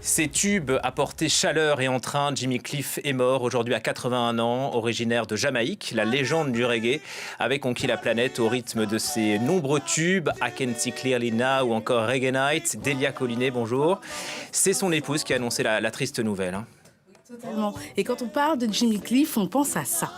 Ces tubes apportaient chaleur et entrain. Jimmy Cliff est mort aujourd'hui à 81 ans, originaire de Jamaïque. La légende du reggae avait conquis la planète au rythme de ses nombreux tubes, I Can See Clearly Now ou encore Reggae Night. Delia Collinet, bonjour. C'est son épouse qui a annoncé la triste nouvelle. Totalement. Et quand on parle de Jimmy Cliff, on pense à ça.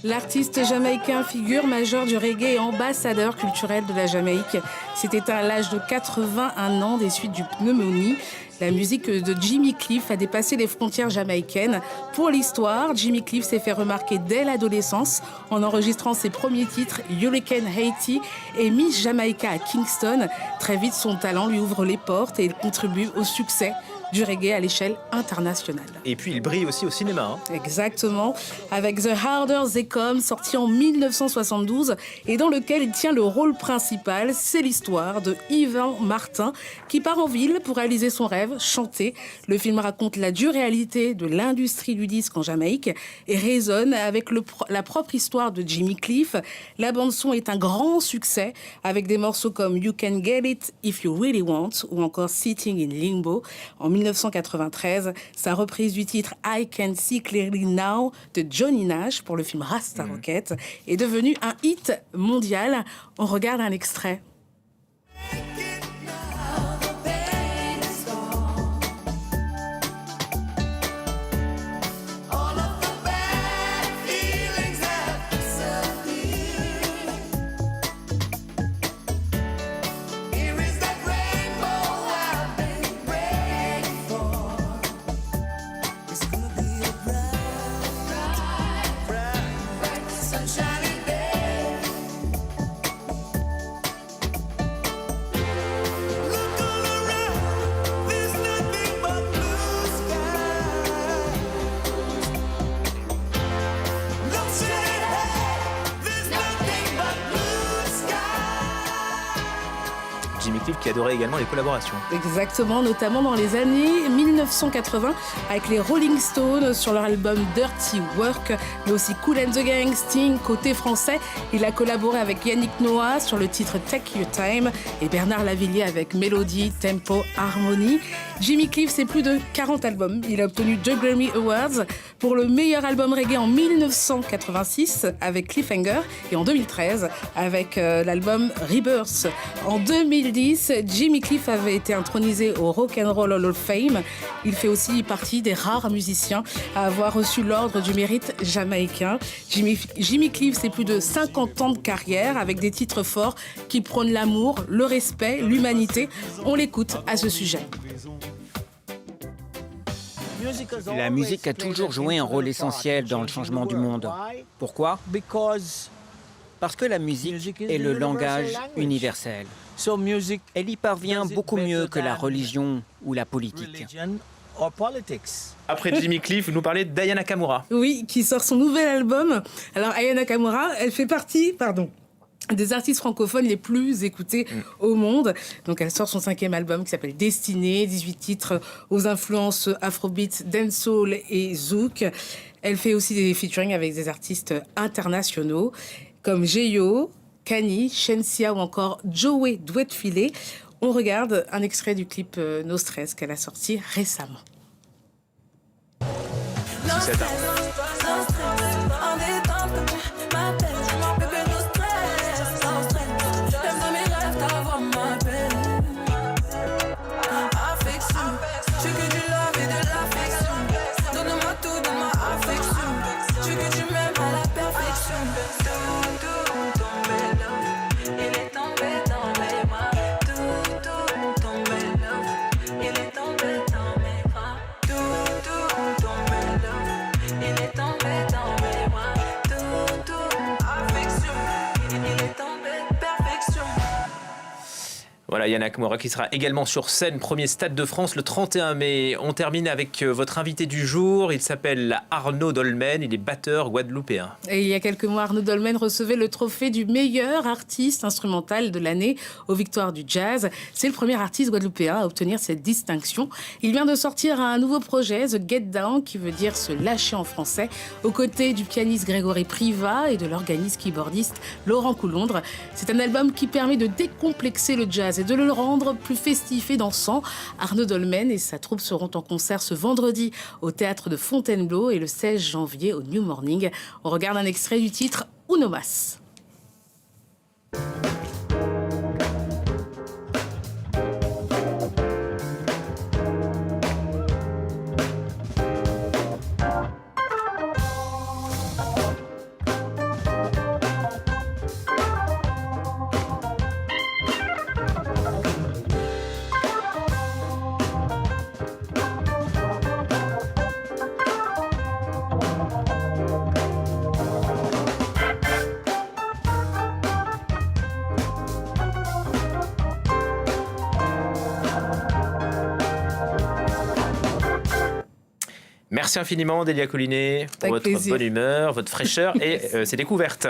L'artiste jamaïcain, figure majeure du reggae et ambassadeur culturel de la Jamaïque, s'est éteint à l'âge de 81 ans des suites d'une pneumonie. La musique de Jimmy Cliff a dépassé les frontières jamaïcaines. Pour l'histoire, Jimmy Cliff s'est fait remarquer dès l'adolescence en enregistrant ses premiers titres Hurricane Haiti et Miss Jamaica à Kingston. Très vite, son talent lui ouvre les portes et il contribue au succès du reggae à l'échelle internationale. Et puis il brille aussi au cinéma. Exactement, avec The Harder They Come, sorti en 1972 et dans lequel il tient le rôle principal. C'est l'histoire de Yvan Martin qui part en ville pour réaliser son rêve, chanter. Le film raconte la dure réalité de l'industrie du disque en Jamaïque et résonne avec la propre histoire de Jimmy Cliff. La bande-son est un grand succès avec des morceaux comme You Can Get It If You Really Want ou encore Sitting in Limbo. En 1993, sa reprise du titre I Can See Clearly Now de Johnny Nash pour le film Rasta Rocket est devenue un hit mondial. On regarde un extrait. Jimmy Cliff qui adorait également les collaborations. Exactement, notamment dans les années 1980 avec les Rolling Stones sur leur album Dirty Work, mais aussi Kool and the Gang, Sting, côté français. Il a collaboré avec Yannick Noah sur le titre Take Your Time et Bernard Lavilliers avec Mélodie, Tempo, Harmonie. Jimmy Cliff, c'est plus de 40 albums. Il a obtenu 2 Grammy Awards pour le meilleur album reggae en 1986 avec Cliffhanger et en 2013 avec l'album Rebirth. En 2010, Jimmy Cliff avait été intronisé au Rock and Roll Hall of Fame. Il fait aussi partie des rares musiciens à avoir reçu l'ordre du mérite jamaïcain. Jimmy Cliff, c'est plus de 50 ans de carrière avec des titres forts qui prônent l'amour, le respect, l'humanité. On l'écoute à ce sujet. La musique a toujours joué un rôle essentiel dans le changement du monde. Pourquoi ? Parce que la musique est le langage universel. Elle y parvient beaucoup mieux que la religion ou la politique. Après Jimmy Cliff, vous nous parlez d'Aya Nakamura. Oui, qui sort son nouvel album. Alors, Aya Nakamura, elle fait partie, des artistes francophones les plus écoutés au monde. Donc elle sort son 5e album qui s'appelle Destinée, 18 titres aux influences afrobeat, dancehall et zouk. Elle fait aussi des featuring avec des artistes internationaux comme Jeyo, Kani, Shensia ou encore Joey Douet-Filet. On regarde un extrait du clip No Stress qu'elle a sorti récemment. C'est ça. Yana Nakamura qui sera également sur scène, premier Stade de France le 31 mai. On termine avec votre invité du jour. Il s'appelle Arnaud Dolmen, il est batteur guadeloupéen. Et il y a quelques mois, Arnaud Dolmen recevait le trophée du meilleur artiste instrumental de l'année aux Victoires du Jazz. C'est le premier artiste guadeloupéen à obtenir cette distinction. Il vient de sortir un nouveau projet, The Get Down, qui veut dire se lâcher en français, aux côtés du pianiste Grégory Priva et de l'organiste keyboardiste Laurent Coulondre. C'est un album qui permet de décomplexer le jazz et de le rendre plus festif et dansant. Arnaud Dolmen et sa troupe seront en concert ce vendredi au théâtre de Fontainebleau et le 16 janvier au New Morning. On regarde un extrait du titre Uno Mas. Merci infiniment, Délia Collinet, pour votre bonne humeur, votre fraîcheur et ces découvertes.